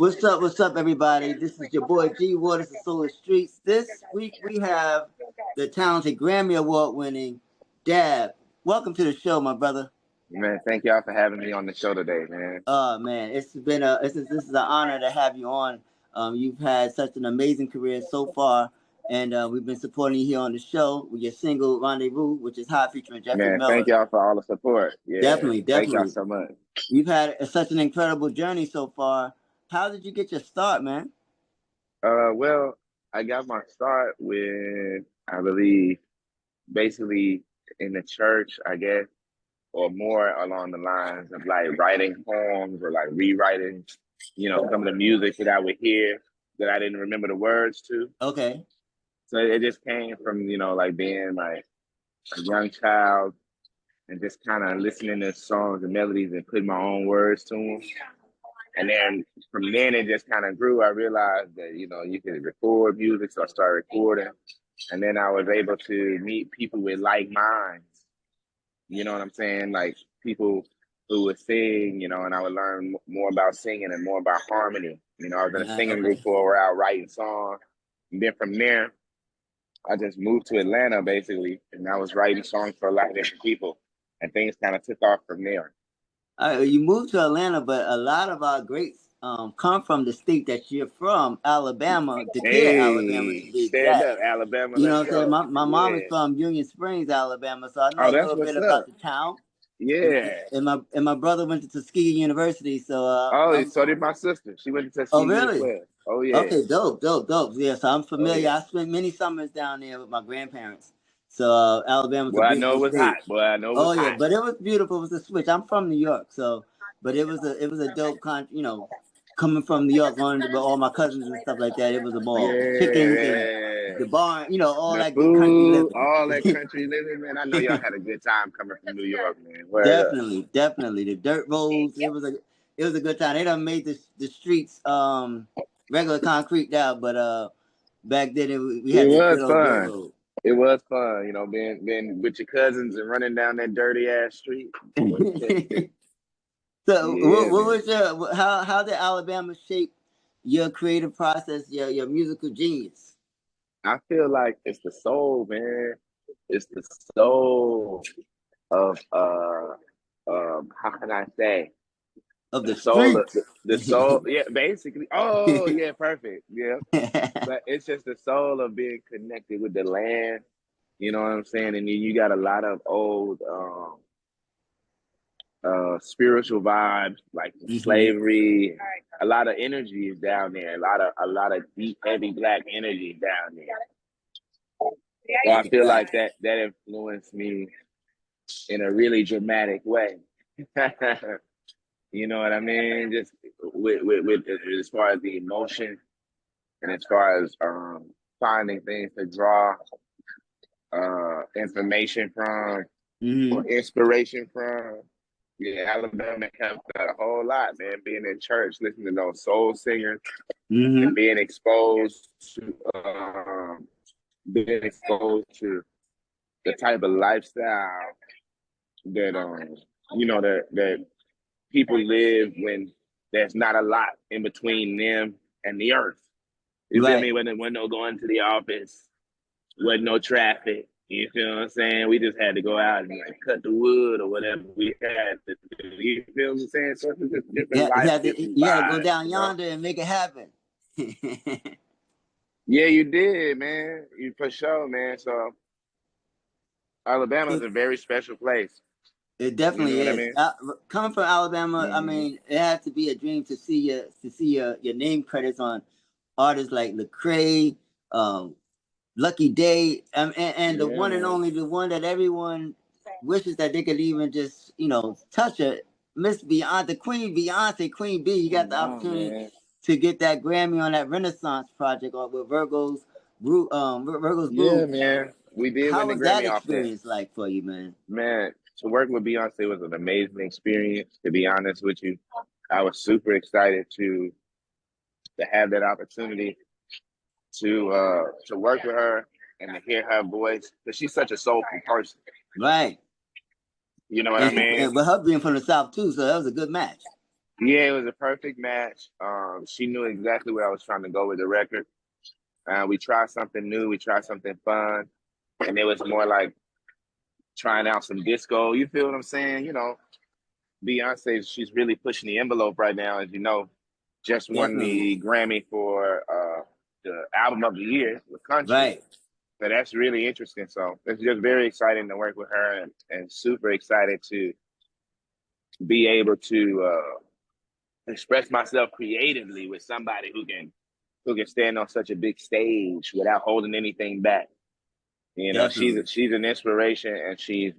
What's up, everybody? This is your boy G Waters of Solar Streets. This week we have the talented Grammy Award winning DAB. Welcome to the show, my brother. Man, thank y'all for having me on the show today, man. Man, it's been this is an honor to have you on. You've had such an amazing career so far, and we've been supporting you here on the show with your single Rendezvous, which is hot featuring Jeffery Miller. Thank y'all for all the support. Yeah, definitely. Thank y'all so much. You've had such an incredible journey so far. How did you get your start, man? Well, I got my start with, I believe, basically in the church, I guess, or more along the lines of like writing poems or like rewriting, some of the music that I would hear that I didn't remember the words to. Okay. So it just came from, like being like a young child and just kind of listening to songs and melodies and putting my own words to them. And then from then it just kind of grew. I realized that, you could record music, so I started recording. And then I was able to meet people with like minds. You know what I'm saying? Like people who would sing, and I would learn more about singing and more about harmony. I was in a singing group for a while, writing songs. And then from there, I just moved to Atlanta, basically. And I was writing songs for a lot of different people. And things kind of took off from there. You moved to Atlanta, but a lot of our greats come from the state that you're from, Alabama, Decatur, Alabama, to be exact. Up, Alabama. You know what I'm saying? My mom is from Union Springs, Alabama, so I know a little bit about the town. Yeah. And my brother went to Tuskegee University, so so did my sister. She went to Tuskegee. Oh, really? As well. Oh, yeah. Okay, dope. Yeah, so I'm familiar. I spent many summers down there with my grandparents. So Alabama's a beautiful state. Yeah, but it was beautiful. It was a switch. I'm from New York, but it was a dope coming from New York, going with all my cousins and stuff like that. It was a ball. Chickens and the barn, all that food, good country living. All that country living, man. I know y'all had a good time coming from New York, man. Definitely. The dirt roads. It was a good time. They done made the streets regular concrete now, but back then we had the good old dirt road. It was fun, being with your cousins and running down that dirty ass street. So, what was how did Alabama shape your creative process, your musical genius? I feel like it's the soul, man. It's the soul of how can I say? Of the soul, the soul, yeah, basically. Oh, yeah, perfect, yeah. But it's just the soul of being connected with the land. You know what I'm saying? And then you got a lot of old spiritual vibes, like slavery. A lot of energy is down there. A lot of deep, heavy Black energy down there. So I feel like that influenced me in a really dramatic way. You know what I mean? Just with as far as the emotion and as far as finding things to draw information from or inspiration from. Yeah, Alabama helped out a whole lot, man. Being in church, listening to those soul singers, and being exposed to the type of lifestyle that that people live when there's not a lot in between them and the earth. You feel me? When no going to the office, wasn't no traffic. You feel what I'm saying? We just had to go out and like cut the wood or whatever we had to do. You feel what I'm saying? So it's just different life. You had to go down yonder and make it happen. Yeah, you did, man. You for sure, man. So Alabama is a very special place. It definitely is. I mean? Coming from Alabama, I mean, it has to be a dream to see your name credits on artists like Lecrae, Lucky Daye, and the one and only, the one that everyone wishes that they could even just touch it, Miss Beyonce, Queen B. You got the opportunity to get that Grammy on that Renaissance project or with Virgo's Brew. Yeah, man. We did. How win the was Grammy that experience like for you, man? Man, to work with Beyonce was an amazing experience. To be honest with you, I was super excited to have that opportunity to work with her and to hear her voice, because she's such a soulful person. Right. You know what I mean? But her being from the South too, so that was a good match. Yeah, it was a perfect match. She knew exactly where I was trying to go with the record. We tried something new, we tried something fun, and it was more like trying out some disco. You feel what I'm saying? You know, Beyonce, she's really pushing the envelope right now, as you know. Just won Definitely. the Grammy for the album of the year with country. Right. So that's really interesting. So it's just very exciting to work with her and super excited to be able to express myself creatively with somebody who can stand on such a big stage without holding anything back. You know, Definitely. she's an inspiration, and she's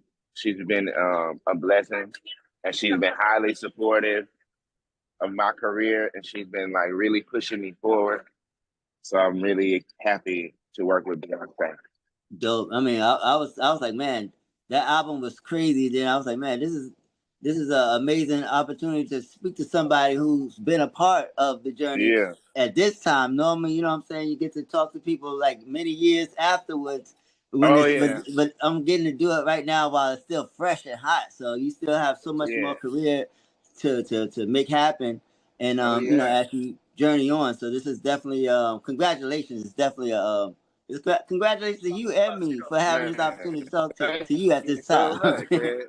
been a blessing, and she's been highly supportive of my career, and she's been like really pushing me forward. So I'm really happy to work with Beyonce. Dope. I mean, I was like, man, that album was crazy. Then I was like, man, this is an amazing opportunity to speak to somebody who's been a part of the journey Yeah. at this time. Normally, you know what I'm saying, you get to talk to people like many years afterwards when Oh it's yeah. but I'm getting to do it right now while it's still fresh and hot. So you still have so much Yeah. more career to make happen, and Oh you know, yeah. as you journey on. So this is definitely congratulations. It's definitely a congratulations to you and me for having Man, this opportunity to talk thank to you at you this so time. much, man.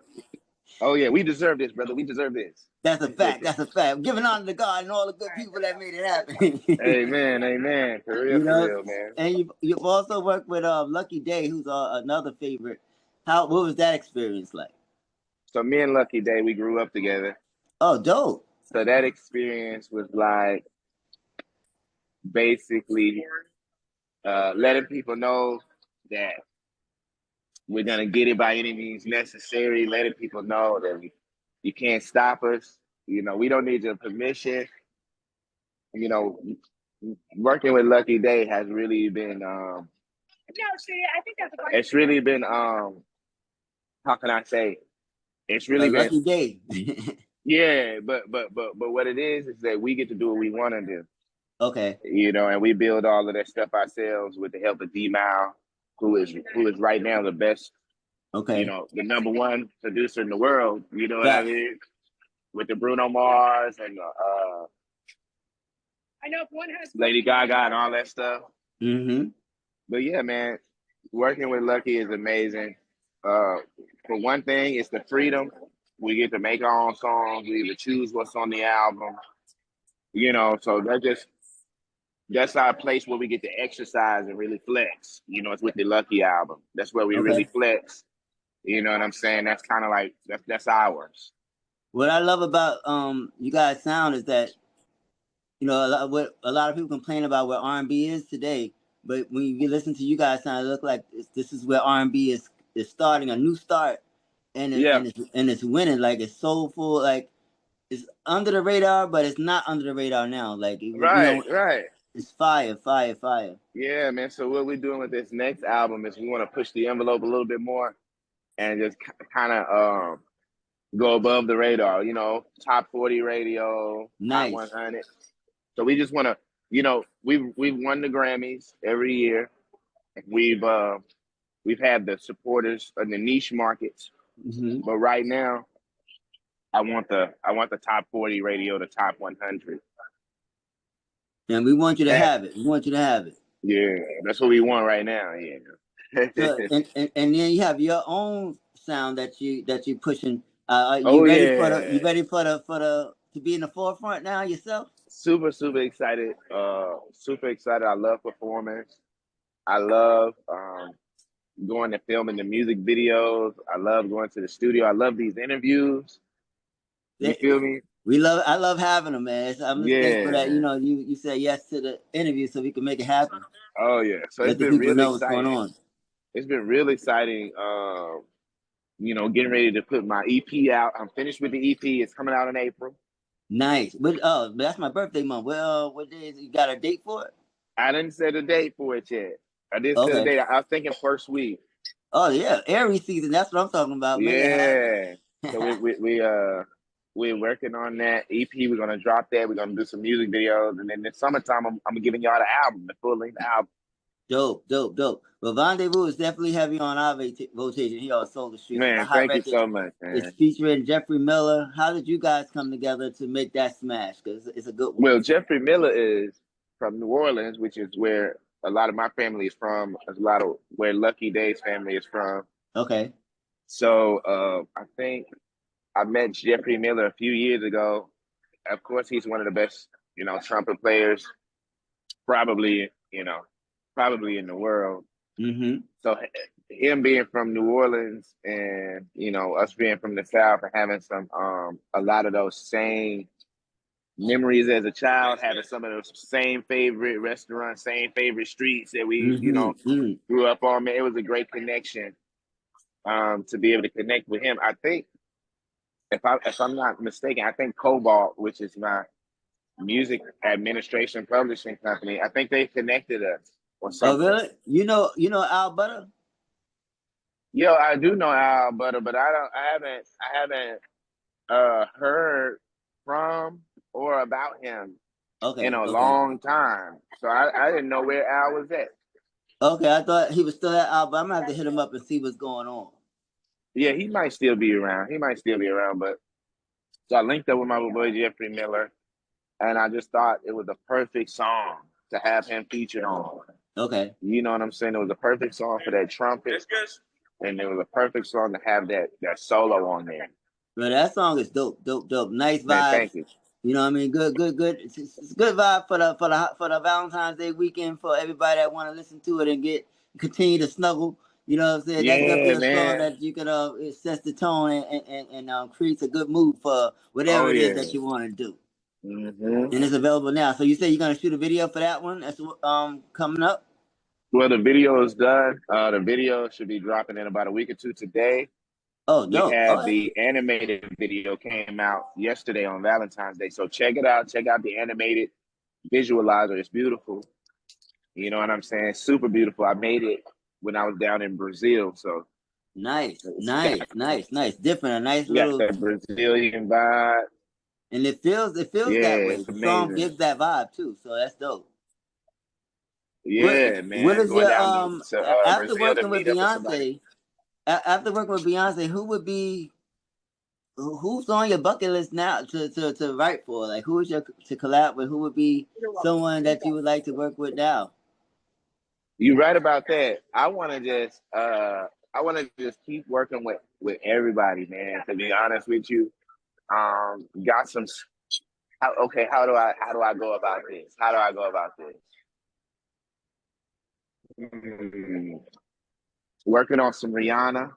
Oh yeah, we deserve this, brother. We deserve this. That's a fact. That's a fact. Giving honor to God and all the good people that made it happen. Amen, amen. You For know, real, man. and you've also worked with Lucky Daye, who's another favorite. What was that experience like? So me and Lucky Daye, we grew up together. Oh, dope. So that experience was like basically letting people know that we're gonna get it by any means necessary. Letting people know that you can't stop us. You know, we don't need your permission. You know, working with Lucky Daye has really been it's really been how can I say? It's A really been lucky day. yeah, but what it is that we get to do what we want to do. Okay. You know, and we build all of that stuff ourselves with the help of D-Mile, who is right now the best, you Okay. know, the number one producer in the world. You know what I Fact. mean? With the Bruno Mars and Lady Gaga and all that stuff. Mm-hmm. But yeah, man, working with Lucky is amazing. For one thing, it's the freedom. We get to make our own songs. We get to choose what's on the album. You know, so that's our place where we get to exercise and really flex. You know, it's with the Lucky album. That's where we really Okay. flex. You know what I'm saying? That's kind of like that's ours. What I love about you guys' sound is that, you know, what a lot of people complain about where R&B is today, but when you listen to you guys sound, it look like this is where R&B is starting a new start, and Yeah. it's winning. Like, it's soulful, like it's under the radar, but it's not under the radar now. Like, you Right, know, right. it's fire, fire, fire. Yeah, man. So what we're doing with this next album is we want to push the envelope a little bit more and just kind of go above the radar. You know, top 40 radio, top Nice. 100. So we just want to, you know, we've won the Grammys every year. We've we've had the supporters in the niche markets, Mm-hmm. but right now I want the top 40 radio to top 100. And we want you to That have it. We want you to have it. yeah, that's what we want right now. Yeah. So and then you have your own sound that you pushing. You Oh ready for the yeah, to be in the forefront now yourself? super excited. Super excited. I love performance. I love going to filming the music videos. I love going to the studio. I love these interviews. You feel me? I love having them, man. I'm just thankful Yeah, that, you man. know, you said yes to the interview so we can make it happen. Oh yeah. So it's Let the been people really know what's going exciting. on. It's been really exciting. You know, getting ready to put my EP out. I'm finished with the EP. It's coming out in April. Nice. But that's my birthday month. Well, what day is it? You got a date for it? I didn't set a date for it yet. I didn't set a Okay. date. I was thinking first week. Oh yeah, Aries season. That's what I'm talking about. Make it Yeah. So happen. we're working on that EP. We're gonna drop that. We're gonna do some music videos, and then this summertime, I'm giving y'all the album, the full length album. Dope, dope, dope. Well, Rendezvous is definitely heavy on our rotation here on Soul the Streets. Man, thank you so much, man. It's featuring Jeffery Miller. How did you guys come together to make that smash? Because it's a good one. Well, Jeffery Miller is from New Orleans, which is where a lot of my family is from. A lot of where Lucky Daye's family is from. Okay. So I think I met Jeffery Miller a few years ago. Of course, he's one of the best, trumpet players, probably in the world. Mm-hmm. So him being from New Orleans and, us being from the South and having a lot of those same memories as a child, having some of those same favorite restaurants, same favorite streets that we, grew up on, man, it was a great connection to be able to connect with him. I think, if I'm not mistaken, I think Cobalt, which is my music administration publishing company, I think they connected us or something. Oh, really? You know Al Butter? Yo, I do know Al Butter, but I haven't heard from or about him in a long time. So I didn't know where Al was at. Okay, I thought he was still at Al, but I'm gonna have to hit him up and see what's going on. Yeah, he might still be around. But so I linked up with my boy Jeffery Miller, and I just thought it was the perfect song to have him featured on. Okay. You know what I'm saying? It was a perfect song for that trumpet, and it was a perfect song to have that solo on there. Bro, that song is dope. Nice vibe. Man, thank you. You know what I mean? Good. It's good vibe for the Valentine's Day weekend for everybody that want to listen to it and continue to snuggle. You know what I'm saying? Yeah, that's definitely a man. song that you can it sets the tone and creates a good mood for whatever it is that you want to do. Mm-hmm. And it's available now. So you say you're gonna shoot a video for that one? That's coming up. Well, the video is done. The video should be dropping in about a week or two today. Oh, no. We had the animated video came out yesterday on Valentine's Day. So check it out. Check out the animated visualizer. It's beautiful. You know what I'm saying? Super beautiful. I made it when I was down in Brazil. So nice. Different. A nice little that Brazilian vibe. And it feels that way. The song gives that vibe too. So that's dope. Yeah, man. What is going your down to, after Brazil working with Beyonce? After working with Beyonce, who's on your bucket list now to write for? Like, who is to collab with? Who would be someone that you would like to work with now? You're right about that. I want to just keep working with everybody, man. To be honest with you, got some. How do I go about this? How do I go about this? Working on some Rihanna.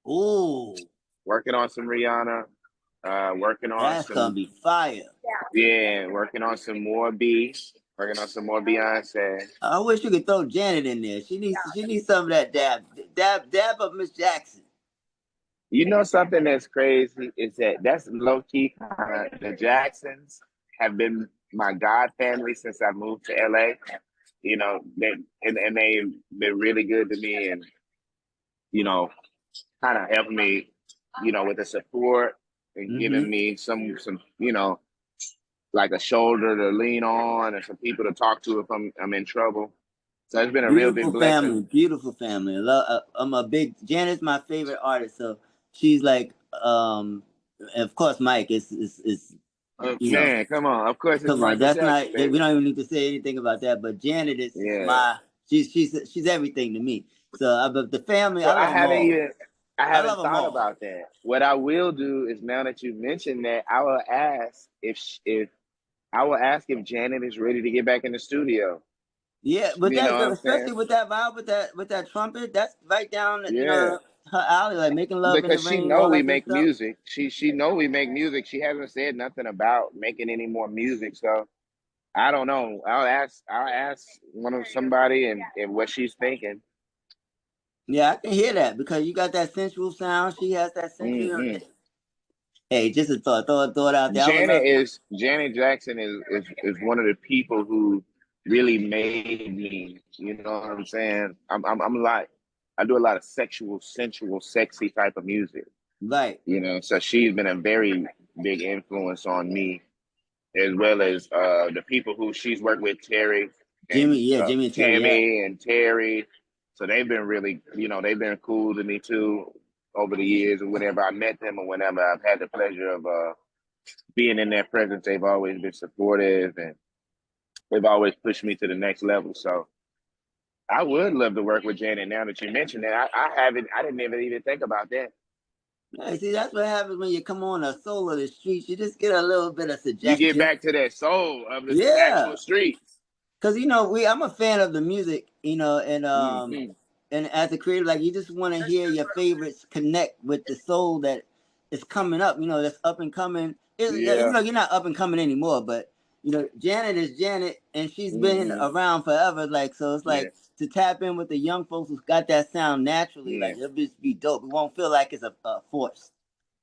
Ooh. Working on some Rihanna. Working on that's gonna be fire. Yeah, working on some more B. Working on some more Beyonce. I wish you could throw Janet in there. She needs some of that dab of Miss Jackson. You know something that's crazy is that's low key. The Jacksons have been my god family since I moved to LA. You know, they've been really good to me, and kind of helping me, with the support and giving me some like a shoulder to lean on and some people to talk to if I'm in trouble. So it's been a real big blessing. Beautiful family. I'm a big Janet's my favorite artist. So she's like, of course, Mike is. Man, come on. Of course, come on. That's not. We don't even need to say anything about that. But Janet is my. She's everything to me. So, but the family. So I haven't thought about that. What I will do is, now that you mentioned that, I will ask if Janet is ready to get back in the studio. Yeah, but especially with that vibe, with that trumpet, that's right down her alley, like making love because in the rain. She know we make music. She know we make music. She hasn't said nothing about making any more music. So I don't know. I'll ask somebody and what she's thinking. Yeah, I can hear that because you got that sensual sound. She has that sensual. Hey, just a thought. Throw it out there. Janet Jackson is one of the people who really made me. You know what I'm saying? I do a lot of sexual, sensual, sexy type of music. Right. So she's been a very big influence on me, as well as the people who she's worked with, Terry and Jimmy and Terry, yeah. Jimmy and Terry. So they've been really, they've been cool to me too over the years. And whenever I met them or whenever I've had the pleasure of being in their presence, they've always been supportive and they've always pushed me to the next level. So I would love to work with Janet now that you mentioned that. I didn't even think about that. Yeah, see, that's what happens when you come on a soul of the streets. You just get a little bit of You get suggestion. back to that soul of the Yeah. actual streets. Cause I'm a fan of the music, and Mm-hmm. and as a creator, like you just want to hear your favorites connect with the soul that is coming up, that's up and coming. Yeah. You're not up and coming anymore, but Janet is Janet, and she's been Mm-hmm. around forever. Like, so it's like Yes. to tap in with the young folks who's got that sound naturally. Like, Yes. it'll just be dope. It won't feel like it's a forced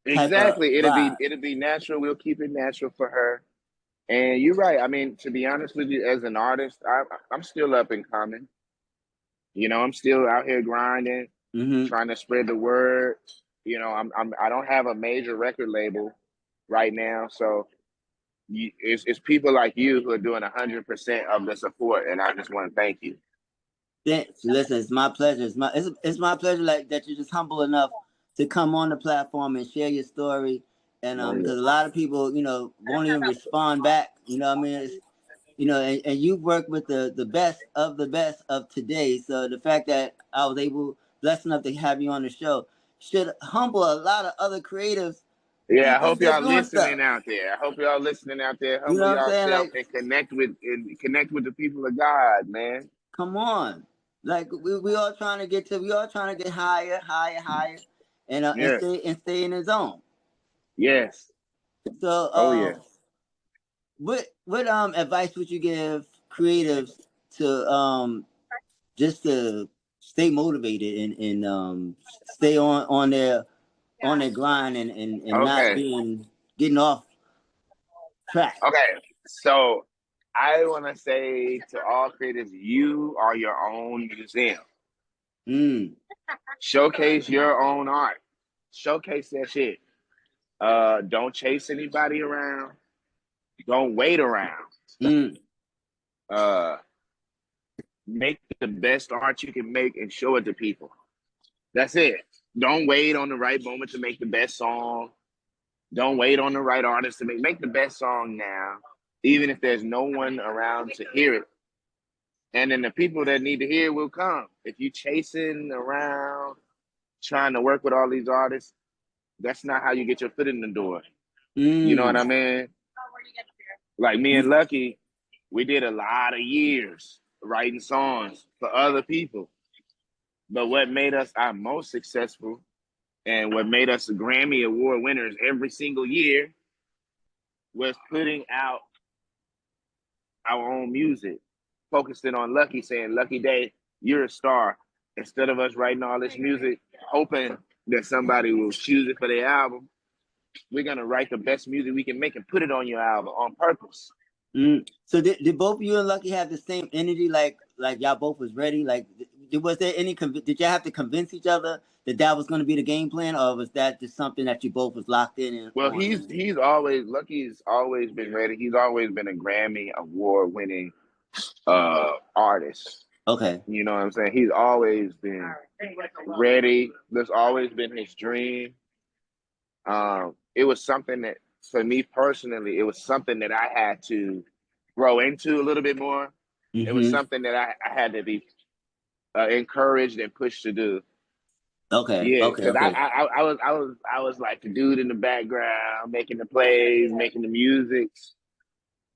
type of Exactly. vibe. It'll be natural. We'll keep it natural for her. And you're right. I mean, to be honest with you, as an artist, I'm still up and coming. I'm still out here grinding, trying to spread the word. I don't have a major record label right now, so it's people like you who are doing 100% of the support, and I just want to thank you. Listen, it's my pleasure. It's my pleasure, like that you're just humble enough to come on the platform and share your story. And because a lot of people, won't even respond back. You know what I mean? It's, and you work with the best of today. So the fact that I was blessed enough to have you on the show should humble a lot of other creatives. Yeah, I Just hope y'all doing listening stuff. out there. I hope y'all listening out there. You Humble know what I'm saying? yourself Like, and connect with the people of God, man. come on. Like we all trying to get higher, Yes. and stay in the zone. Yes. So Oh yeah. what advice would you give creatives to just to stay motivated and stay on their grind and not Okay. getting off track? Okay. So I want to say to all creators, you are your own museum. Showcase your own art. Showcase that shit. Don't chase anybody around. Don't wait around. Uh, make the best art you can make and show it to people. That's it. Don't wait on the right moment to make the best song. Don't wait on the right artist to make the best song now, even if there's no one around to hear it. And then the people that need to hear it will come. If you chasing around trying to work with all these artists, that's not how you get your foot in the door. You know what I mean? Like me and Lucky, we did a lot of years writing songs for other people. But what made us our most successful and what made us Grammy Award winners every single year was putting out our own music, focusing on Lucky, saying, Lucky Daye, you're a star. Instead of us writing all this music, hoping that somebody will choose it for their album, we're going to write the best music we can make and put it on your album on purpose. So did both you and Lucky have the same energy? Like y'all both was ready? Like, was there any, did y'all have to convince each other that was going to be the game plan, or was that just something that you both was locked in and well, on? Lucky's always been ready. He's always been a Grammy Award winning artist. Okay. You know what I'm saying? He's always been ready. That's always been his dream. It was something that, for me personally, it was something that I had to grow into a little bit more. It was something that I had to be encouraged and pushed to do. Okay. Yeah, Okay. because I was like the dude in the background, making the plays, making the music,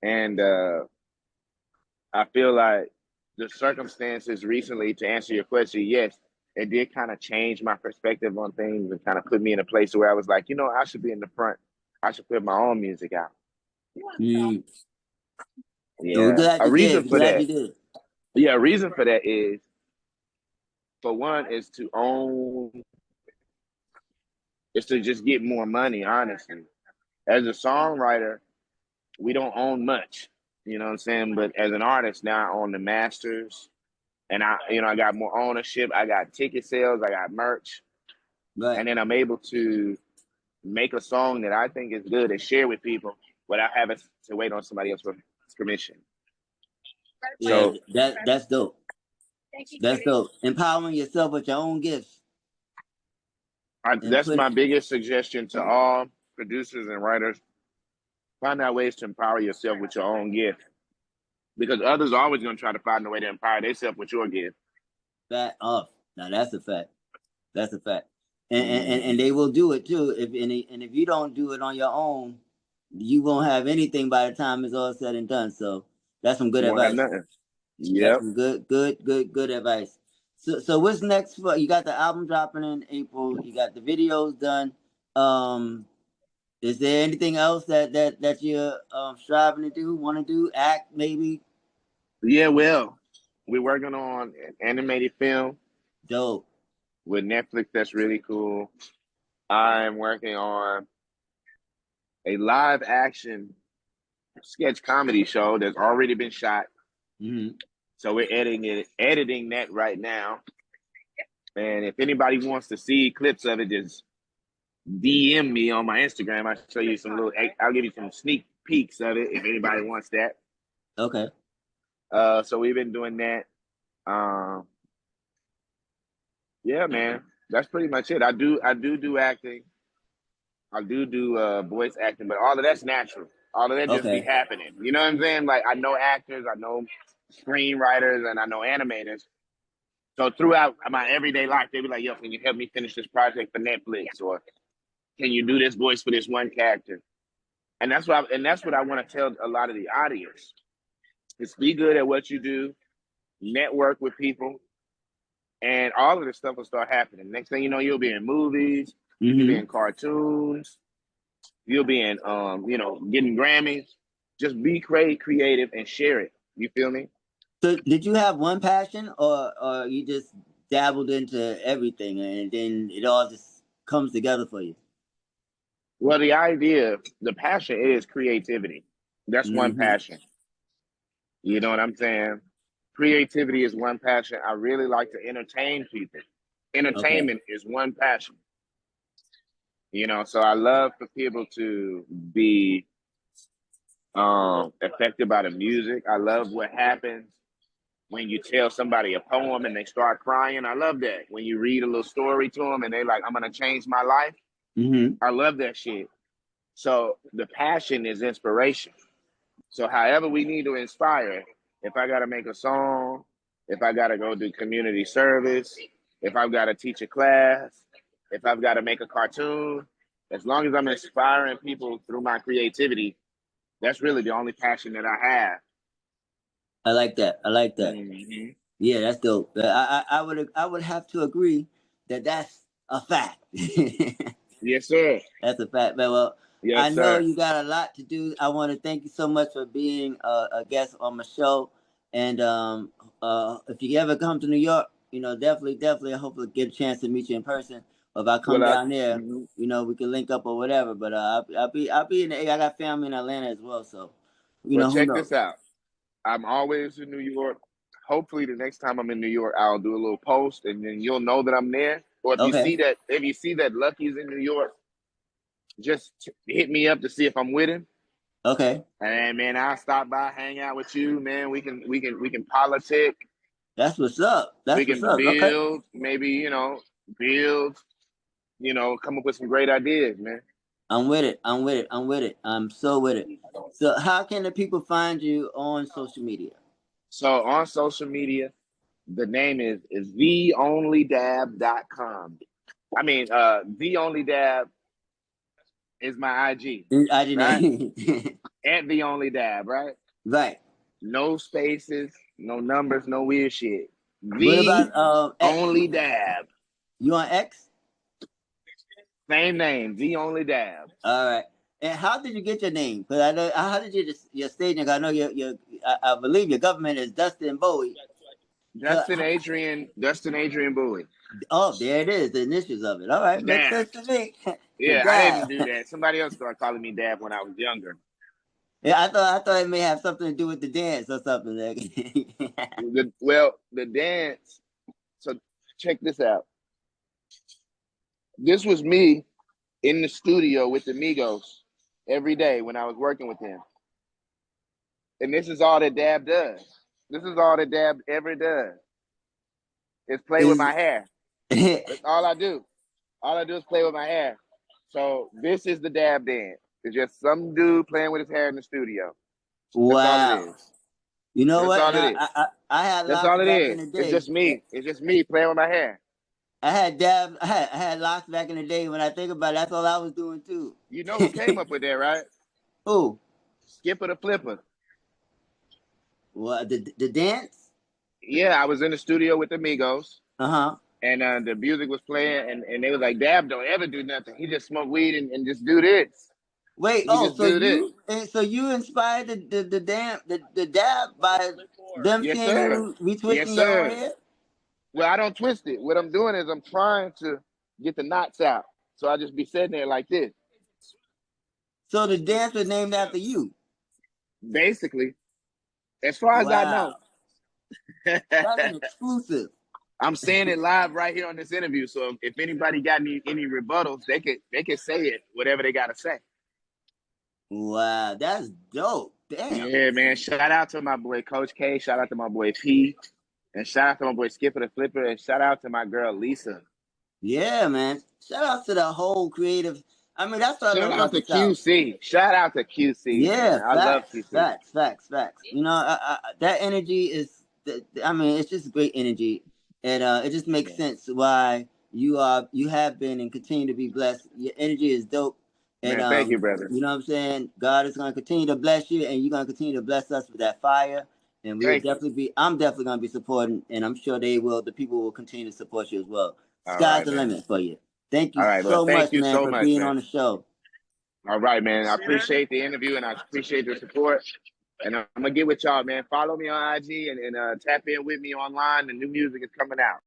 and I feel like the circumstances recently, to answer your question, yes, it did kind of change my perspective on things and kind of put me in a place where I was like, I should be in the front. I should put my own music out. Yeah, We're glad a you reason did. for that. You did. Yeah, a reason for that is, for one, is to own, is to just get more money, honestly. As a songwriter, we don't own much, you know what I'm saying? But as an artist, now I own the masters, and I got more ownership. I got ticket sales, I got merch, Right. and then I'm able to make a song that I think is good and share with people without having to wait on somebody else's permission. Yeah, So that's dope. That's dope. Empowering yourself with your own gifts. And that's my biggest suggestion to all producers and writers. Find out ways to empower yourself with your own gift. Because others are always going to try to find a way to empower themselves with your gift. that off. Now that's a fact. That's a fact. And they will do it too. If you don't do it on your own, you won't have anything by the time it's all said and done. So that's some good You won't have advice. nothing. That's Yep. some good advice. So what's next for you? Got the album dropping in April. You got the videos done. Is there anything else that you're striving to do? Want to do? Act maybe? Yeah, well, we're working on an animated film Dope. with Netflix. That's really cool. I'm working on a live action sketch comedy show that's already been shot. Mm-hmm. So we're editing that right now. And if anybody wants to see clips of it, just DM me on my Instagram. I'll show you I'll give you some sneak peeks of it if anybody wants that. Okay. So we've been doing that. Yeah, man, that's pretty much it. I do acting. I do voice acting, but all of that's natural. All of that just be happening. You know what I'm saying? Like I know actors, I know screenwriters, and I know animators. So throughout my everyday life, they be like, "Yo, can you help me finish this project for Netflix?" Or "Can you do this voice for this one character?" And that's what I want to tell a lot of the audience. Is be good at what you do, network with people, and all of this stuff will start happening. Next thing you know, you'll be in movies, you'll be in cartoons, you'll be in getting Grammys. Just be creative and share it. You feel me? So did you have one passion or you just dabbled into everything and then it all just comes together for you? Well, the passion is creativity. That's one passion. You know what I'm saying? Creativity is one passion. I really like to entertain people. Entertainment is one passion. You know, so I love for people to be affected by the music. I love what happens when you tell somebody a poem and they start crying. I love that. When you read a little story to them and they like, "I'm gonna change my life." I love that shit. So the passion is inspiration. So however we need to inspire, if I gotta make a song, if I gotta go do community service, if I've gotta teach a class, if I've gotta make a cartoon, as long as I'm inspiring people through my creativity, that's really the only passion that I have. I like that. Yeah, that's dope. I would have to agree that that's a fact. Yes, sir. That's a fact. But well, yes, I know sir. you got a lot to do. I want to thank you so much for being a guest on my show. And if you ever come to New York, definitely, hopefully get a chance to meet you in person. Or if I come down there, we can link up or whatever. But I'll be in the I got family in Atlanta as well, so Well, who check knows? this out. I'm always in New York. Hopefully, the next time I'm in New York, I'll do a little post, and then you'll know that I'm there. Or if you see that Lucky's in New York, just hit me up to see if I'm with him. Okay. And man, I'll stop by, hang out with you, man. We can politic. That's what's up. We can build, maybe build, come up with some great ideas, man. I'm with it. I'm so with it. So how can the people find you on social media? So on social media, the name is theonlydab.com. I mean, theonlydab is my IG. IG right? name. At theonlydab, right? Right. No spaces, no numbers, no weird shit. What about only dab. You on X? Same name, the only dab. All right. And how did you get your name? Because I know how did you your stage name? I know I believe your government is DUSTIN Bowie. Dustin Adrian Bowie. Oh, there it is, the initials of it. All right, makes sense to me. Yeah, I didn't do that. Somebody else started calling me Dab when I was younger. Yeah, I thought it may have something to do with the dance or something. The dance. So check this out. This was me in the studio with the Migos every day when I was working with them. And this is all that Dab does. This is all the dab ever does. Is play with Is my hair. That's all I do. All I do is play with my hair. So this is the dab dance. It's just some dude playing with his hair in the studio. That's all it wow. is. You know That's what? all it Now is. I had That's locks all it back is. in the It's day. just me. It's just me playing with my hair. I had dab. I had locks back in the day. When I think about it, that's all I was doing too. You know who came up with that, right? Who? Skipper the Flipper. What, the dance? Yeah, I was in the studio with the Migos. Uh-huh. And the music was playing, and they was like, Dab don't ever do nothing. He just smoke weed and just do this. Wait, He just do this. so you inspired the dab by them Yes, seeing sir. you Yes, retwisting your own sir. hair? Well, I don't twist it. What I'm doing is I'm trying to get the knots out. So I just be sitting there like this. So the dance was named after you. Basically, as far as I Wow. know. That's an exclusive. I'm saying it live right here on this interview. So if anybody got any rebuttals, they could say it, whatever they gotta say. Wow, that's dope. Damn. Yeah, man. Shout out to my boy Coach K. Shout out to my boy P. And shout out to my boy Skipper the Flipper. And shout out to my girl Lisa. Yeah, man. Shout out to the whole creative. I mean, that's what I Shout love out about to the South. QC. Shout out to QC, Yeah, man. I love facts, QC. facts. You know, that energy is. I mean, it's just great energy, and it just makes sense why you have been and continue to be blessed. Your energy is dope, and Man, thank you, brother. you know what I'm saying. God is going to continue to bless you, and you're going to continue to bless us with that fire. And we will definitely be. I'm definitely going to be supporting, and I'm sure they will. The people will continue to support you as well. Sky's the limit for you. Thank you All right, so thank much, you man, so for much, being man. on the show. All right, man. I appreciate the interview and I appreciate the support. And I'm gonna get with y'all, man. Follow me on IG and tap in with me online. The new music is coming out.